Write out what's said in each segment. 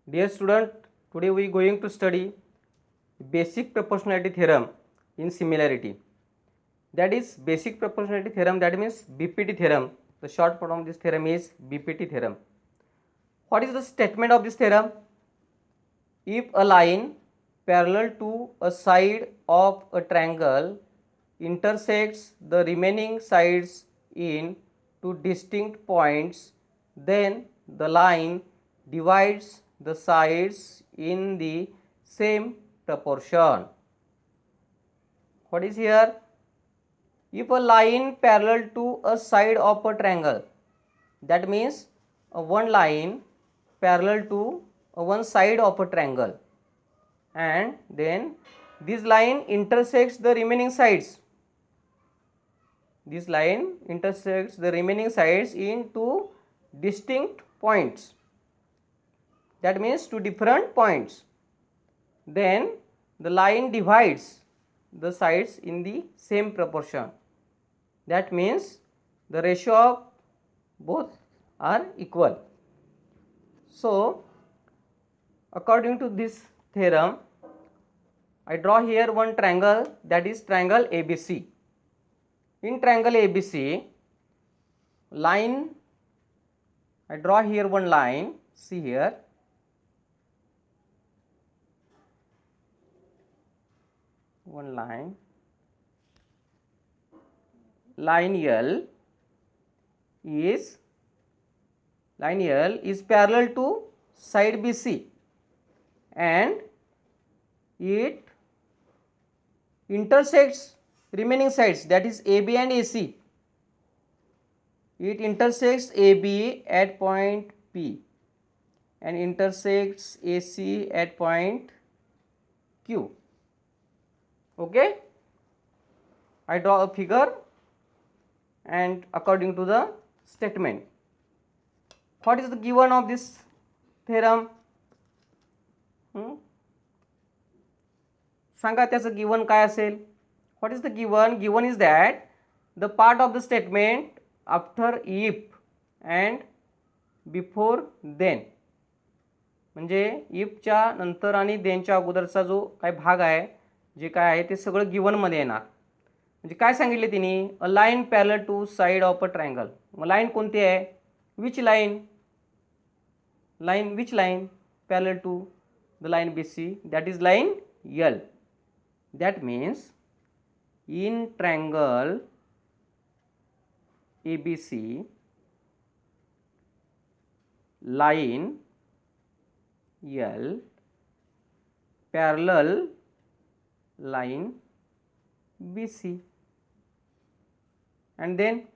Dear student, today we are going to study basic proportionality theorem in similarity. That is basic proportionality theorem, that means BPT theorem. The short form of this theorem is BPT theorem. What is the statement of this theorem? If a line parallel to a side of a triangle intersects the remaining sides in two distinct points, then the line divides the sides in the same proportion. What is here? If a line parallel to a side of a triangle, that means one line parallel to one side of a triangle, and then this line intersects the remaining sides. This line intersects the remaining sides in two distinct points. That means two different points. Then the line divides the sides in the same proportion. That means the ratio of both are equal. So, according to this theorem, I draw here one triangle, that is triangle ABC. In triangle ABC, line, I draw here one line, see here, one line L is parallel to side BC and it intersects remaining sides, that is AB and AC. It intersects AB at point P and intersects AC at point Q. Okay, I draw a figure and according to the statement. What is the given of this theorem? सांगा त्याचं given काय असेल? What is the given? Given is that the part of the statement after if and before then, म्हणजे ifच्या नंतर आणि thenच्या अगोदरचा जो काय भाग आहे, जे काय आहे ते सगळं given मध्ये येणार. म्हणजे काय सांगितले तिने? A line parallel to side of a triangle. मग लाईन कोणती आहे? Which line? Which line parallel to the line BC? That is line L. That means in triangle ABC, line L parallel line BC, and then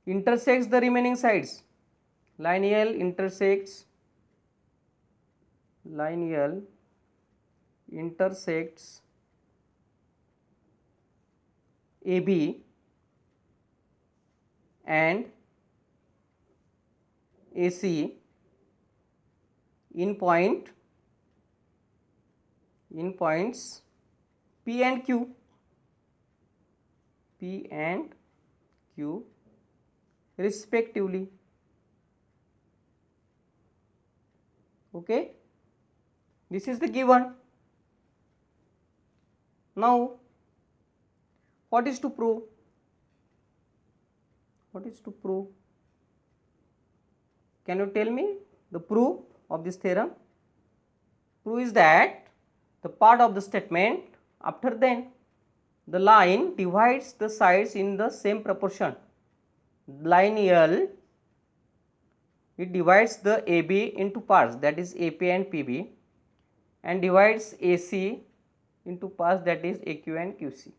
intersects the remaining sides. Line L intersects AB and AC in points P and Q. Respectively. Okay, this is the given. Now what is to prove? Can you tell me the proof of this theorem? Proof is that the part of the statement after then the line divides the sides in the same proportion. Line L, it divides the AB into parts, that is AP and PB, and divides AC into parts, that is AQ and QC.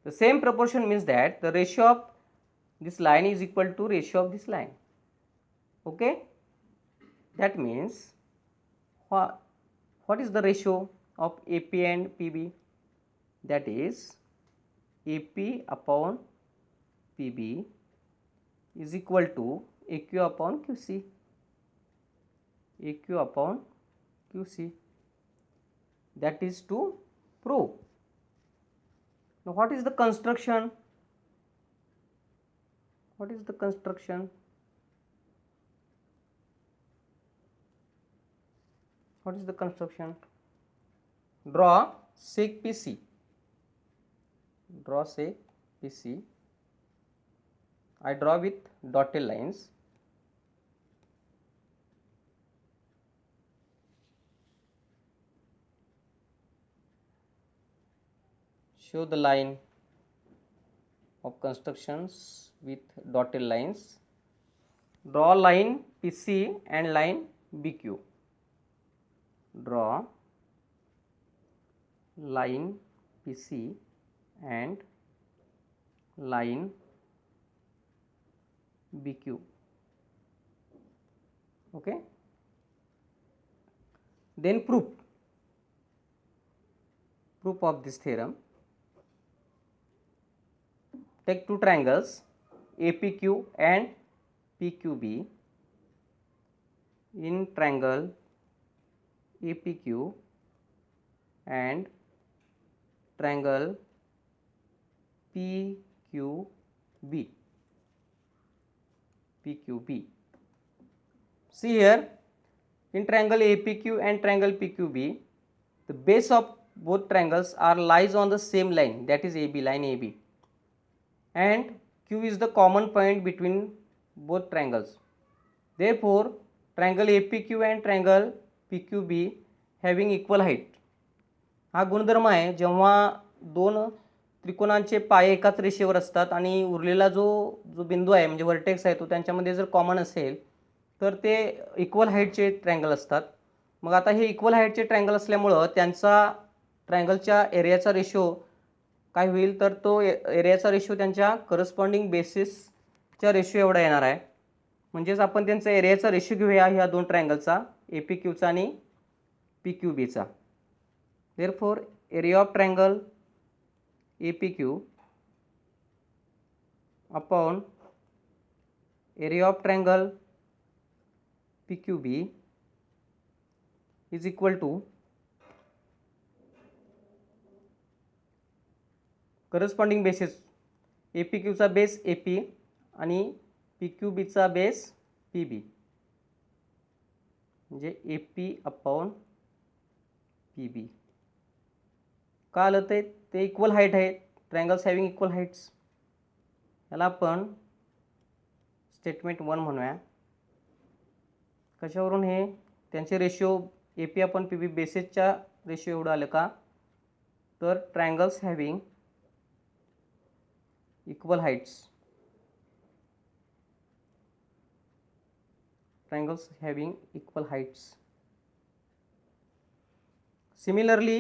The same proportion means that the ratio of this line is equal to ratio of this line. Okay, that means what is the ratio of AP and PB? That is AP upon PB is equal to AQ upon QC. That is to prove. Now what is the construction? What is the construction? Draw sec PC. Draw sec PC. I draw with dotted lines. Show the line of constructions with dotted lines. Draw line PC and line BQ. Draw line PC and line BQ. Okay. Then proof of this theorem. Take two triangles APQ and PQB. In triangle APQ and triangle PQB. See here, in triangle APQ and triangle PQB, the base of both triangles lies on the same line, that is AB, line AB, and Q is the common point between both triangles. Therefore, triangle APQ and triangle PQB having equal height. हा गुणधर्म आहे जेव्हा दोन त्रिकोणांचे पाये एकाच रेषेवर असतात आणि उरलेला जो बिंदू आहे म्हणजे व्हर्टेक्स आहे तो त्यांच्यामध्ये जर कॉमन असेल तर ते इक्वल हाईटचे ट्रायंगल असतात. मग आता हे इक्वल हाईटचे ट्रायंगल असल्यामुळं त्यांचा ट्रायंगलच्या एरियाचा रेशो काय होईल तर तो एरियाचा रेशो त्यांच्या करस्पॉन्डिंग बेसिसच्या रेशो एवढा येणार आहे. म्हणजेच आपण त्यांचा एरियाचा रेशो घेऊया ह्या दोन ट्रायंगलचा APQचा आणि PQBचा. Therefore, area of triangle APQ upon area of triangle PQB is equal to corresponding basis APQ चा बेस AP आणि PQB चा बेस PB म्हणजे AP upon PB. का आलं ते इक्वल हाईट आहे, ट्रायंगल्स हॅव्हिंग इक्वल हाईट्स. याला आपण स्टेटमेंट 1 म्हणूया. कशावरून हे त्यांचे रेशिओ AP अपॉन PB बेसिसच्या रेशिओ एवढं आलं का तर triangles having equal heights. Triangles having equal heights. Similarly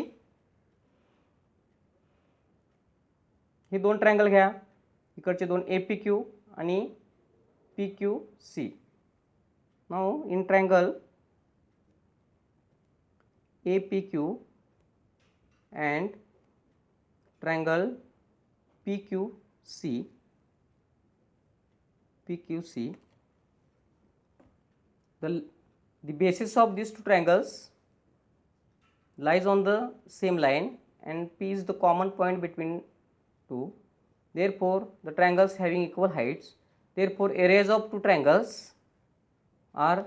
हे दोन ट्रायंगल घ्या, इकडचे दोन APQ आणि PQC. Now in triangle APQ and triangle PQC, the basis of these two triangles lies on the same line and P is the common point between two. Therefore, the triangles having equal heights. Therefore, areas of two triangles are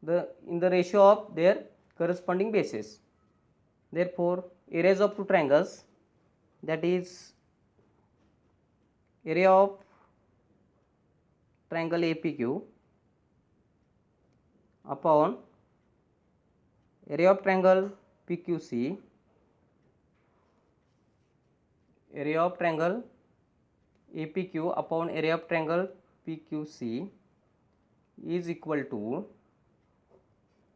in the ratio of their corresponding bases. Therefore, areas of two triangles, that is area of triangle APQ upon area of triangle PQC, area of triangle APQ upon area of triangle PQC is equal to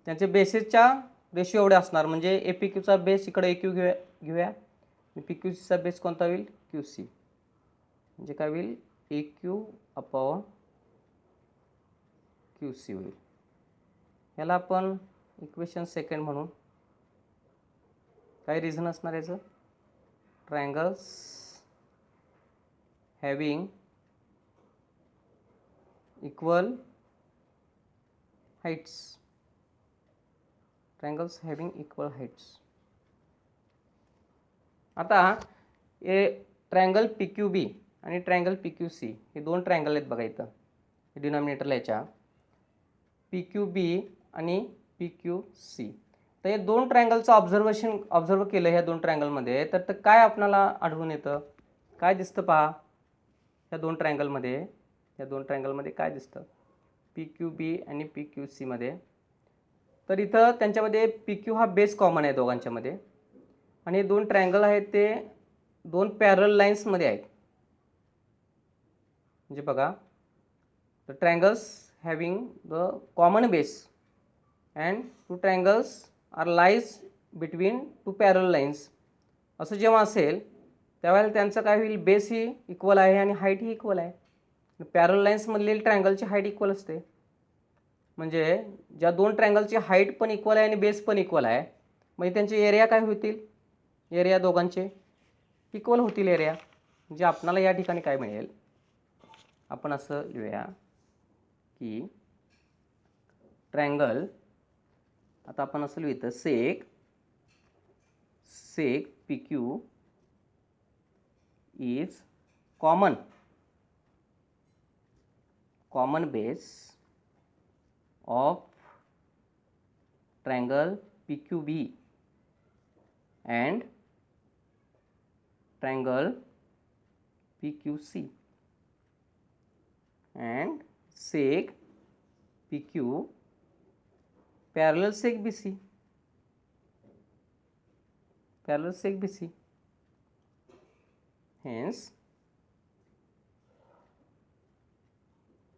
त्यांचे बेसिसच्या ratio एवढे असणार. म्हणजे APQचा base इकडे AQ घेऊया आणि PQCचा base कोणता होईल QC. म्हणजे काय होईल AQ अपॉन QC होईल. याला आपण इक्वेशन सेकंड म्हणून. काय रिझन असणार याचं triangles having equal heights. Triangles having equal heights. आता ट्रायंगल PQB आणि ट्रायंगल PQC हे दोन ट्रायंगल आहेत बघा इथं डिनॉमिनेटरला याच्या. PQB आणि PQC. तर हे दोन ट्रायंगलचं ऑब्झर्व केलं ह्या दोन ट्रायंगलमध्ये, तर काय आपल्याला आढळून येतं, काय दिसतं पहा ह्या दोन ट्रायंगलमध्ये काय दिसतं PQB आणि PQC मध्ये. तर इथं त्यांच्यामध्ये PQ हा बेस कॉमन आहे दोघांच्यामध्ये, आणि हे दोन ट्रायंगल आहेत ते दोन पॅरल लाईन्समध्ये आहेत. म्हणजे बघा, the triangles having the common base and two triangles are lies between two parallel lines. असं जेव्हा असेल त्यावेळेला त्यांचं काय होईल, बेस ही इक्वल आहे आणि हाईट ही इक्वल आहे. पॅरल लाईन्समधली ट्रायंगलची हाईट इक्वल असते. म्हणजे ज्या दोन ट्रायंगलची हाईट पण इक्वल आहे आणि बेस पण इक्वल आहे, म्हणजे त्यांचे एरिया काय होतील, एरिया दोघांचे इक्वल होतील एरिया. म्हणजे आपणाला या ठिकाणी काय मिळेल, आपण असं लिहूया की ट्रायंगल, आता आपण असं लिहितं सेक PQ is common base of triangle PQB and triangle PQC, and sec PQ parallel sec BC. Hence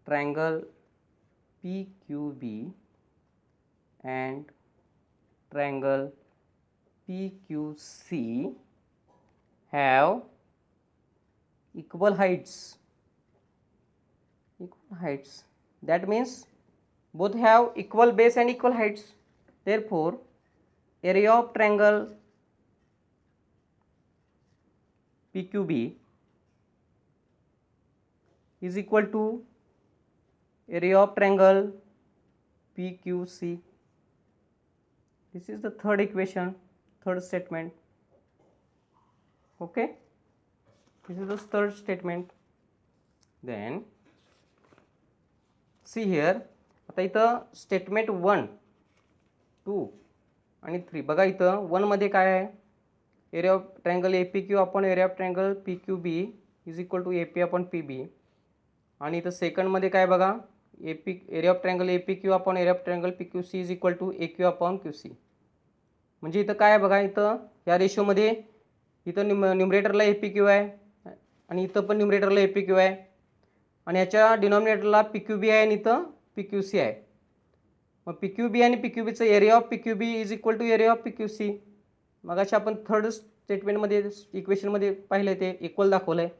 triangle PQB and triangle PQC have equal heights. That means both have equal base and equal heights. Therefore area of triangle PQB is equal to area of triangle PQC. This is the third equation, third statement. Okay, this is the third statement. Then see here, आता इथं statement 1, 2 आणि 3 बघा. इथं 1 मध्ये काय आहे, area of triangle APQ upon area of triangle PQB is equal to AP upon PB. आणि इथं सेकंडमध्ये काय बघा, area of triangle APQ upon area of triangle PQC is equal to AQ upon QC. म्हणजे इथं काय आहे बघा, इथं या रेशोमध्ये इथं न्यूमरेटरला APQ आहे आणि इथं पण न्यूमरेटरला APQ आहे, आणि याच्या डिनॉमिनेटरला PQB आहे आणि इथं PQC आहे. मग PQB आणि PQBचं area of PQB is equal to area of PQC. मग अशा आपण थर्ड स्टेटमेंटमध्ये इक्वेशनमध्ये पाहिलं ते इक्वल दाखवलं आहे.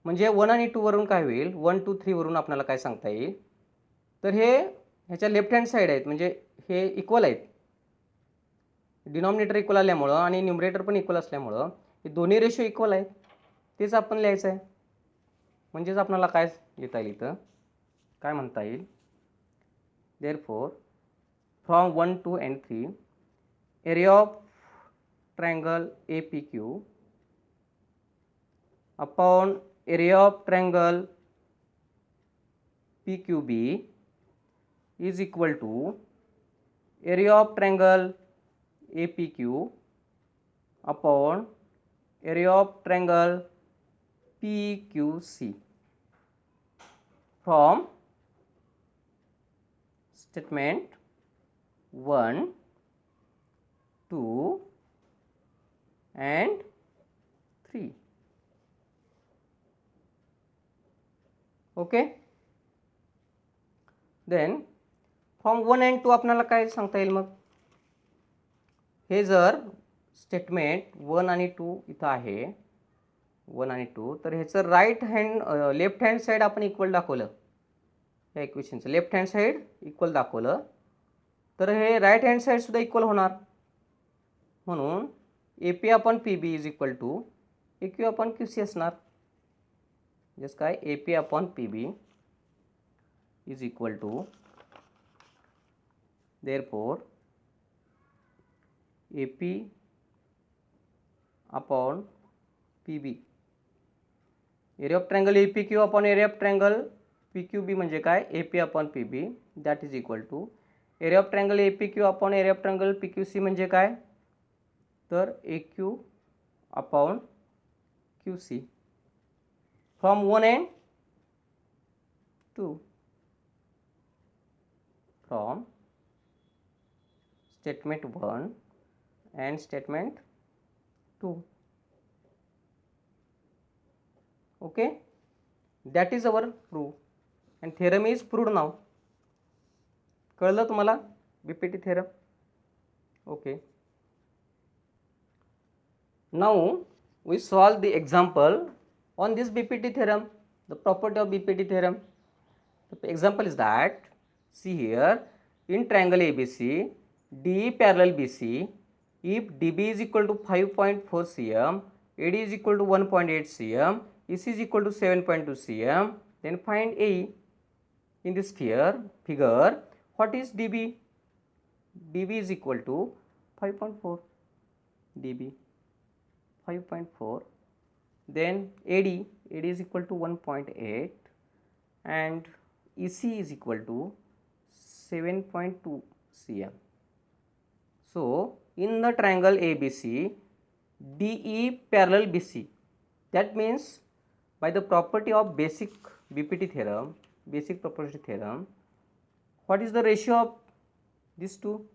म्हणजे 1 आणि 2 वरून काय होईल, 1, 2, 3 वरून आपल्याला काय सांगता येईल, तर हे ह्याच्या लेफ्ट हँड साईड आहेत, म्हणजे हे इक्वल आहेत. डिनॉमिनेटर इक्वल आल्यामुळं आणि न्यूमरेटर पण इक्वल असल्यामुळं हे दोन्ही रेशो इक्वल आहेत. तेच आपण लिहायचं आहे. म्हणजेच आपल्याला काय लिहिता येईल, इथं काय म्हणता येईल, therefore from 1, 2 and 3 area of triangle APQ upon area of triangle PQB is equal to area of triangle APQ upon area of triangle PQC. From statement 1, 2 and 3. Okay, then from 1 and 2 आपल्याला काय सांगता येईल, मग हे जर statement 1 आणि 2 इथं आहे, 1 आणि 2, तर ह्याचं लेफ्ट हँड साईड आपण इक्वल दाखवलं, या इक्वेशनचं लेफ्ट हँड साईड इक्वल दाखवलं, तर हे राईट हँड साईड सुद्धा इक्वल होणार. म्हणून AP upon PB is equal to AQ upon QC असणार. जस काय AP upon PB is equal to, therefore AP upon PB area of triangle APQ upon area of triangle PQB म्हणजे काय, AP upon PB, that is equal to area of triangle A P Q upon area of triangle P Q C म्हणजे काय, तर A Q upon Q C from 1 and 2, from statement 1 and statement 2. Okay, that is our proof and theorem is proved now. कळलं तुम्हाला BPT theorem? Okay, now we solve the example on this BPT theorem, the property of BPT theorem. The example is that, see here, in triangle ABC, DE parallel BC, if DB is equal to 5.4 cm, AD is equal to 1.8 cm, EC is equal to 7.2 cm, then find AE. In this figure, what is DB? DB is equal to 5.4, DB 5.4, then AD is equal to 1.8 and EC is equal to 7.2 cm. So in the triangle ABC, DE parallel BC, that means by the property of basic BPT theorem, basic proportionality theorem, what is the ratio of these two?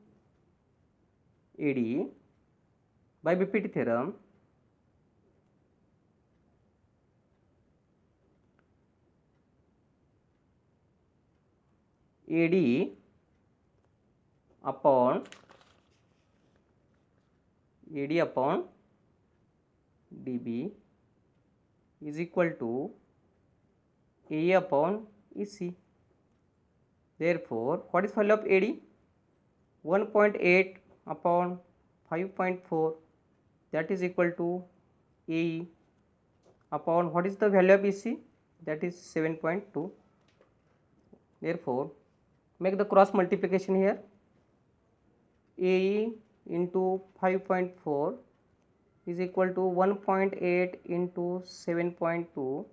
AD by BPT theorem, AD upon DB is equal to AE upon EC. Therefore, what is value of AD? 1.8 upon 5.4, that is equal to AE upon what is the value of EC? That is 7.2. Therefore, make the cross multiplication here. AE into 5.4 is equal to 1.8 into 7.2.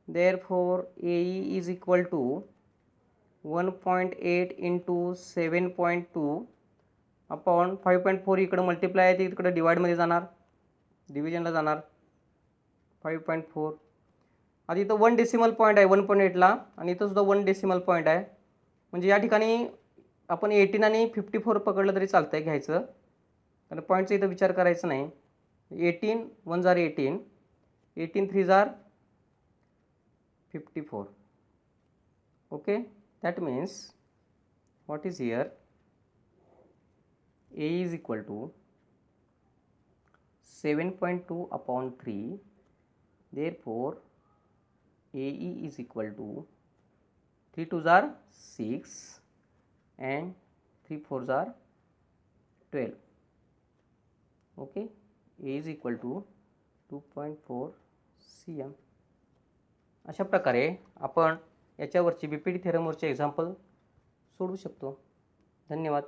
Therefore, AE is equal to 1.8 into 7.2 upon 5.4 इकडे multiply आहे ते इकडे डिवाइडमध्ये जाणार, डिव्हिजनला जाणार 5.4. आता इथं 1 decimal point आहे 1.8ला आणि इथं सुद्धा 1 डेसिमल पॉईंट आहे, म्हणजे या ठिकाणी आपण 18 आणि 54 पकडलं तरी चालतं आहे घ्यायचं, कारण पॉईंटचा इथं विचार करायचा नाही. 18 1 jar 18, 18 3 jar 54. Okay, that means what is here? A is equal to 7.2 upon 3. Therefore, AE is equal to 3 2s are 6 and 3 4s are 12. Okay, A is equal to 2.4 cm. अशा प्रकारे आपण याच्यावरची बीपीटी थेरमवरचे एक्झाम्पल सोडवू शकतो. धन्यवाद.